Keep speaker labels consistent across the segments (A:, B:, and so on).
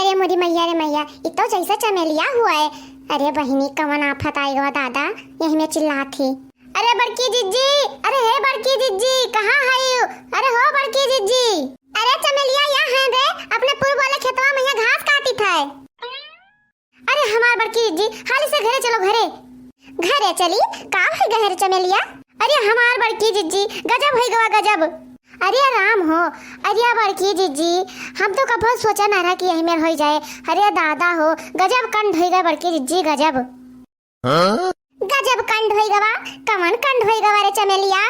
A: अरे मोरी मैया रे मैया, इतो जैसा चमेलिया हुआ है। अरे बहिनी कवन आफत आई गवा दादा, यही में चिल्ला थी। अरे बड़की जिज्जी, अरे हे बड़की जिज्जी कहाँ है? अरे हो बड़की जिज्जी, अरे चमेलिया यहाँ है रे, अपने पूर्व वाले खेतवा में यहाँ घास काटी था। अरे हमार बड़की जिज्जी हाली से घरे चलो, घरे घरे चली का है घरे चमेलिया। अरे हमार बड़की जिज्जी गजब है गवा गजब। अरे राम हो, अरे बड़की जिज्जी हम तो कब सोचा ना रहा कि यही में हो जाए। अरे दादा हो गजब कंड हो गए बड़की जिज्जी, गजब गजब कंड हो गवा। कमन कंड हो गवा रे चमेलिया।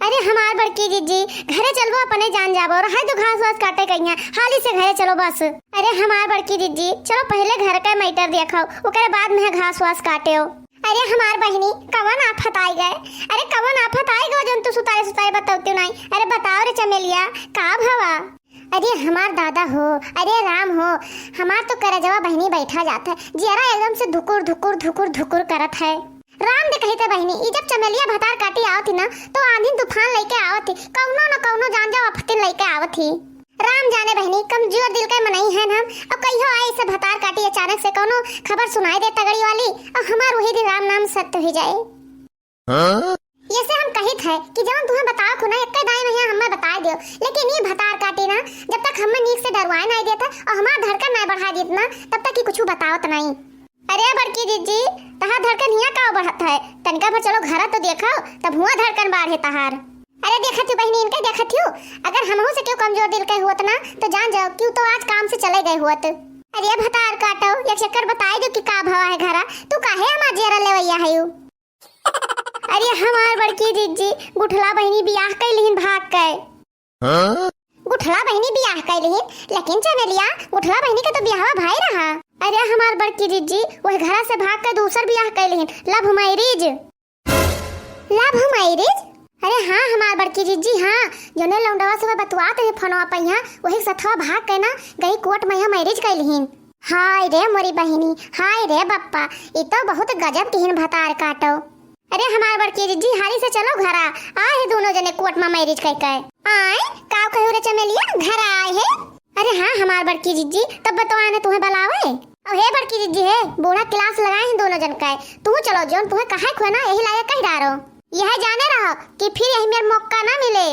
A: अरे हमार बड़की जिज्जी घरे चलबो, अपने जान जाबो और है तो घास वास काटे कहिया, हाली से घरे चलो बस। अरे हमार बड़की जिज्जी चलो पहले घर का मैटर देखो, ओकरे बाद में घास वास काटे हो। अरे हमार बहिनी कवन आफत आई गए। अरे कवन आफत आई गए जन तू सुताए सुताए बताओ नहीं। अरे बताओ रे चमेलिया का भवा। अरे हमार दादा हो, अरे राम हो, हमार तो करजवा बहिनी बैठा जाता है, जरा एकदम से धुकुर धुकुर धुकुर धुकुर करत है। राम दे कहते बहिनी ई जब चमेलिया भतार काटी आवत थी ना तो आंधी तूफान लेके आवत थी, कौनो न कौनो जान जाओ आफतिन लेके आवत थी। राम जाने बहनी कमजोर दिल का मनई है हम, अब कहियो आई से भतार काटी अचानक से कौनो खबर सुनाई दे तगड़ी वाली और हमार वही दिन राम नाम सत्य हो जाए। ये से हम कहित है कि जब तुम्हें बताओ खुना एक दाई में हमें बता दियो, लेकिन ये भतार काटी ना जब तक हमें नीक से डरवाए नहीं देता और हमार धड़कन नहीं बढ़ा देत ना तब तक ही कुछ बताओत नहीं। अरे बड़की जिज्जी तहार धड़कन हिया का बढ़त है, तनका भर चलो घर तो देखो तब हुआ धड़कन बढ़े तहार। अरे देखत हूँ बहनी इनके देखत हूँ, अगर हमहू से क्यों कमजोर दिल के हुआ ना तो जान जाओ क्यों तो आज काम से चले गए हुआ। अरे भतार काटो एक चक्कर बताई दो कि का भवा है घरा, तू काहे हमार जेरा लेवैया है यू। अरे हमार बड़की जिज्जी गुठला बहनी बियाह कैलिहिन भाग के। गुठला बहनी बियाह कैलिहिन, लेकिन चमेलिया गुठला बहनी का तो बियाह भाई रहा। अरे हमार बड़की जिज्जी वह घरा से भाग के दूसर बियाह कैलिहिन, लव मैरिज। Love marriage? अरे हाँ हमार बड़की जिज्जी हाँ, जोने लौंडवा से बतुआत है फोनवा पे यहाँ वही सथवा भाग के ना गई कोर्ट में मैरिज कैलिहिन। हाय रे मोरी बहिनी, हाय रे बप्पा, ये तो बहुत गजब किहिन भतार काटो। अरे हमार बड़की जिज्जी हाली से चलो घरा, आए दोनों जने कोर्ट में मैरिज कर के आए। का कहू रे चमेलिया घर आए है? अरे हाँ हमार बड़की जिज्जी तब बतवा ने तुम्हें बुलावे। अब हे बड़की जिज्जी है बूढ़ा क्लास लगाए हैं दोनों जन का, तू चलो जोन तुम्हें कहा खोना यही लायक कह डारो, यह जाने रहो कि फिर यही मेरा मौका ना मिले।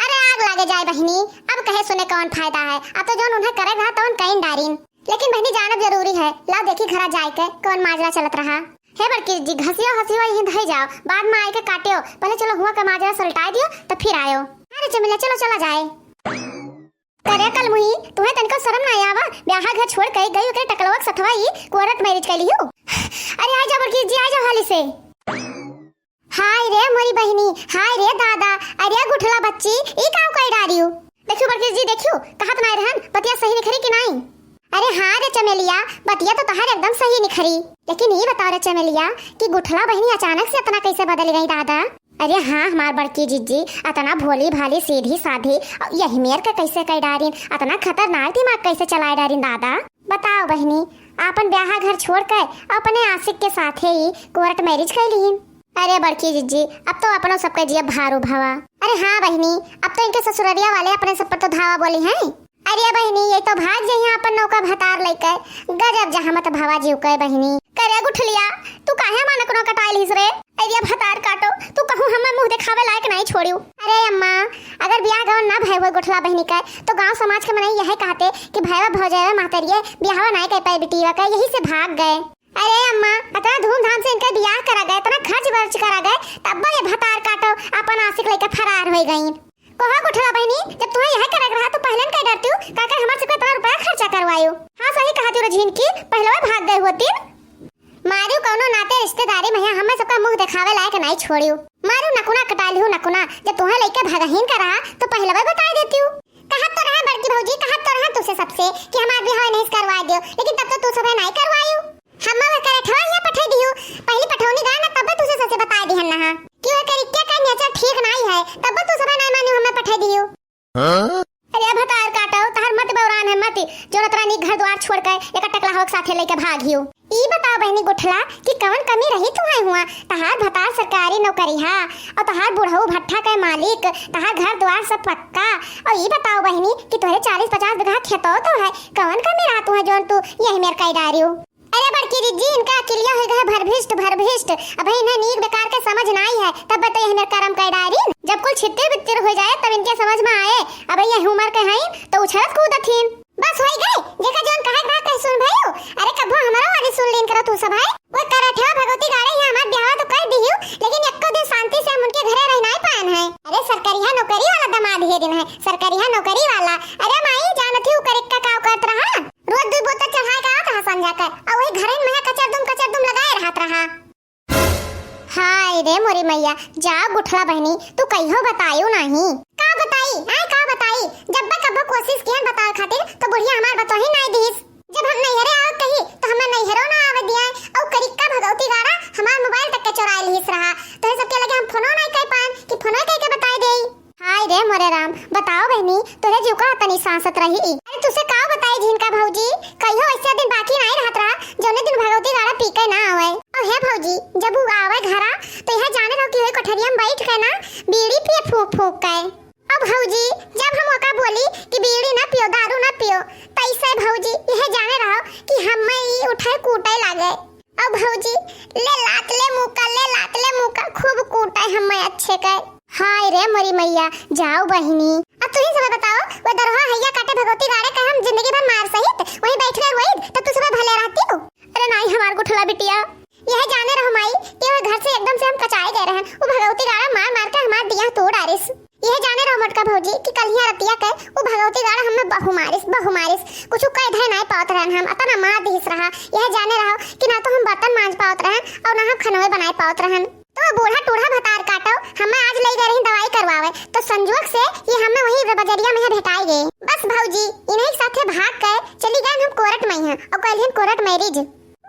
A: अरे आग लागे जाए बहनी, अब कहे सुने कौन फायदा है, अब तो जोन उन्हें करेगा तो उन कहीं डारिन, लेकिन बहनी जानब जरूरी है। ला देखी घरा जाए के कौन माजरा चलत रहा। हे बड़की जी घसियो हसियो यहीं धई जाओ, बाद में आए के काटियो, पहले चलो हुआ का माजरा सलटा दियो तो फिर आयो। अरे चमेलिया चलो चला जाए। अरे कल मुही तुम्हें तनको शर्म ना आवा, ब्याह घर छोड़ के गई ओकरे टकलवा सथवाई कोरट मैरिज कैली हो। अरे आ जा बड़की जी आ जा हाली से। हाय रे मोरी बहनी, हाय रे दादा, अरे गुठला बच्ची ई काऊ कई डारियो। देखियो बड़की जी देखियो कहत ना रहन बतिया सही निखरी कि नहीं। अरे हाँ रे चमेलिया बतिया तो तहार एकदम सही निखरी, लेकिन ये बताओ रे चमेलिया कि गुठला बहनी अचानक से इतना कैसे बदल गई दादा। अरे हाँ हमार बड़की जिज्जी इतना भोली भाली सीधी साधी यही मेर के कैसे कई डारिन, इतना खतरनाक दिमाग कैसे चलाए डारिन दादा। बताओ बहनी आपन ब्याह घर छोड़ के अपने आशिक के साथ ही कोर्ट मैरिज कैलिहिन। अरे बड़की जिज्जी अब तो अपनों सबके जिया भारू भावा। अरे हाँ बहनी अब तो इनके ससुररिया वाले अपने सब पर तो धावा बोली हैं। अरे बहनी ये तो भाग जाइए अपन नौका भतार लेके, गजब जहाँ मत भावा जीव के बहनी। करे गुठलिया तू काहे मानक नो कटाइल हिस रे। अरे भतार काटो तू कहूँ हमें मुंह दिखावे लायक नहीं छोड़ियो। अरे अम्मा अगर ब्याह गवन ना भय हुए गुठला बहनी का तो गांव समाज के मनई यही कहते कि भैया भौजाई मातरिये ब्याह नहीं कर पाए बिटिया का, यही से भाग गए। अरे अम्मा इतना धूमधाम से इनका ब्याह करा गए, इतना खर्च वर्च करा गए, तब ये भतार काटो अपन आशिक लेकर फरार हो गई। कोहा गुठला बहनी जब तुम्हें यह करे रहा तो पहले कह डरती हूँ काकर हमारे से इतना रुपया खर्चा करवायो। हाँ सही कहती हो झीन की, पहले भाग गए होती मारू कौनो नाते रिश्तेदारी में हमें सबका मुंह दिखावे लायक नहीं छोड़ियो। मारू नकुना कटाली हूँ नकुना, जब तुम्हें लेकर भगहीन का रहा तो पहले बता देती हूँ। कहत तो रहा बड़की भौजी, कहत तो रहा तुझसे सबसे कि हमारे ब्याह नहीं करवा दियो, लेकिन तब तो तू सब नहीं करवायो। हम करठवा या पठा दियो, पहली पठौनी गा ना तब तुझे सच बता दिहन ना कि वह करी क्या का नेचर ठीक नहीं है, तब तू सब नहीं मानियो हमें पठा दियो। अरे भतार काटो तहर मत बौरान है मत जो रतरा नी घर द्वार छोड़ के एक टकला होक साथे लेके भागियो। ई बताओ बहनी गुठला कि कवन कमी रही तुम्हें हुआ तहार भतार सरकारी नौकरी हा और तहार बुढ़ऊ भट्ठा के मालिक तहार घर द्वार सब पक्का। और ई बताओ बहनी कि तोहरे 40-50 बीघा खेतो तो है कवन कमी रहा तुम्हें जोन तू यही मेर कई डारियो। अरे बड़की दीदी इनका अकेलिया हो गया भरभिष्ट भरभिष्ट अब इन्हें नीक बेकार के समझ ना आई है तब बताइए मेरे कर्म कई डारी जब कुल छित्तिर बित्तिर हो जाए तब इनके समझ में आए अब यह उम्र के हैं तो उछलत कूदथिन बस हो गए देखा जोन कहे बा कह सुन भाईओ। अरे कबो हमारो वाली सुन लेन करो तू सब है वो करठा भगवती गाड़े है हमार ब्याह तो कर दियो लेकिन एको दिन शांति से हम उनके घरे रहना ही पान है। अरे सरकारिया नौकरी वाला दामाद है दिन है सरकारिया नौकरी वाला। अरे माई जानती हूं करेक्ट का काम करत रहा रोज 2 बोतल चढ़ाए का आता संजा कर और वही घरे में कचर दुम लगाए रहत रहा। हाय रे मोरी मैया जा गुठला बहनी तू कहियो बतायो नहीं का बताई का बताई जब कब कोशिश किया बताए खातिर तो बुढ़िया हमार बतो ही नहीं दिस जब हम नैहरे आओ कही तो हमें नैहरो ना आवे दिया और करिक्का भगवती गाड़ा हमार मोबाइल तक के चुरा लिस रहा तो सब के लगे हम फोनो नहीं कह पान कि फोनो कह के बताई देई। हाय रे मोरे राम बताओ बहनी तोरे जीव का तनी सांसत रही। अरे तुसे का बताई झिनका भौजी कहियो ऐसा दिन बाकी नहीं रहत रहा जौने दिन भगवती गाड़ा पी के ना आवे और हे भौजी जब वो आवे घरा तो यह जाने रहो कि वही कोठरिया में बैठ के ना बीड़ी पिए फूंक फूंक के। अब भौजी जब हम ओका बोली कि बीड़ी ना पियो दारू ना पियो तैसे भौजी यह जाने रहो कि हमें ई उठाए कूटे लागे। अब भौजी ले लात ले मुका खूब कूटे हमें अच्छे के। हाय रे मरी मैया जाओ बहिनी अब तुम सब बताओ वो दरवा हैया काटे भगवती गाड़े का हम जिंदगी भर मार सहित वहीं बैठ कर रोई तो तू सब भले रहती हो। अरे नहीं हमार गुठला बिटिया यह जाने रहो माई कि वो घर से एकदम से हम कचाए गए रहे वो भगवती गाड़ा मार मार के हमार दिया तोड़ आरिस। यह जाने रहो मटका भौजी कि कल ही रतिया के वो भगवती गाड़ा हमें बहु मारिस कुछ कह धै नहीं पावत रहन हम अतना मार दिस रहा। यह जाने रहो कि ना तो हम बर्तन मांज पावत रहन और ना हम खनवे बनाए पावत रहन तो बूढ़ा टूढ़ा भतार काटो हमें आज ले गए रही दवाई करवावे तो संजोग से ये हमें वही बजरिया में भेटाई गए। बस भौजी इन्हीं साथे भाग कर चली गए हम कोर्ट में हैं और कल हम कोर्ट मैरिज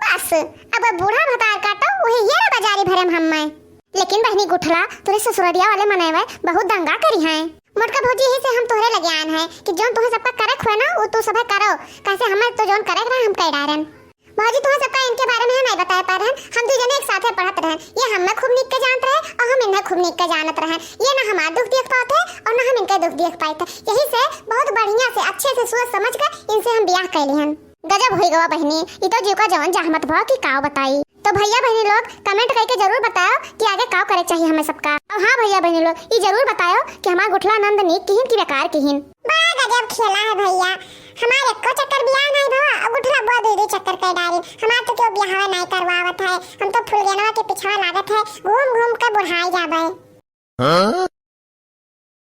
A: बस अब बूढ़ा भतार काटो वही ये ना बाजारी भरे हमें। लेकिन बहनी गुठला तुरे ससुरडिया वाले मनावे बहुत दंगा करी हैं मोटका भौजी ही से हम तोहरे लगे आन है कि जोन तुम्हें सबका करक हुआ ना वो तू सब करो कैसे हमें तो जोन करक रहा हम कह डारन भौजी तुम्हें सबका इनके बारे में नहीं बता पा रहे हम 2 जने एक साथ पढ़त रहे ये हमें खूब निक के जानत रहे और हम इन्हें खूब निक के जानत रहे ये ना हमार दुख देख पाते और ना हम इनके दुख देख पाते यही से बहुत बढ़िया से अच्छे से सोच समझ कर इनसे हम ब्याह कैली हन। गजब होई गवा बहनी ई तो जीव का जवन जहमत भाव की काव बताई तो भैया बहनी लोग कमेंट करके जरूर बताओ कि आगे काव करे चाहिए हमें सबका। और हाँ भैया बहनी लोग ये जरूर बताओ कि हमारा गुठला नंद नीक किहिन की बेकार किहिन। बड़ा गजब खेला है भैया हमारे को चक्कर ब्याह नहीं भवा अब गुठला बहुत दीदी चक्कर कर डाली हमार तो क्यों ब्याह नहीं करवावत है हम तो फुलगेनवा के पीछे लागत है घूम घूम कर बुढ़ाई जाबे।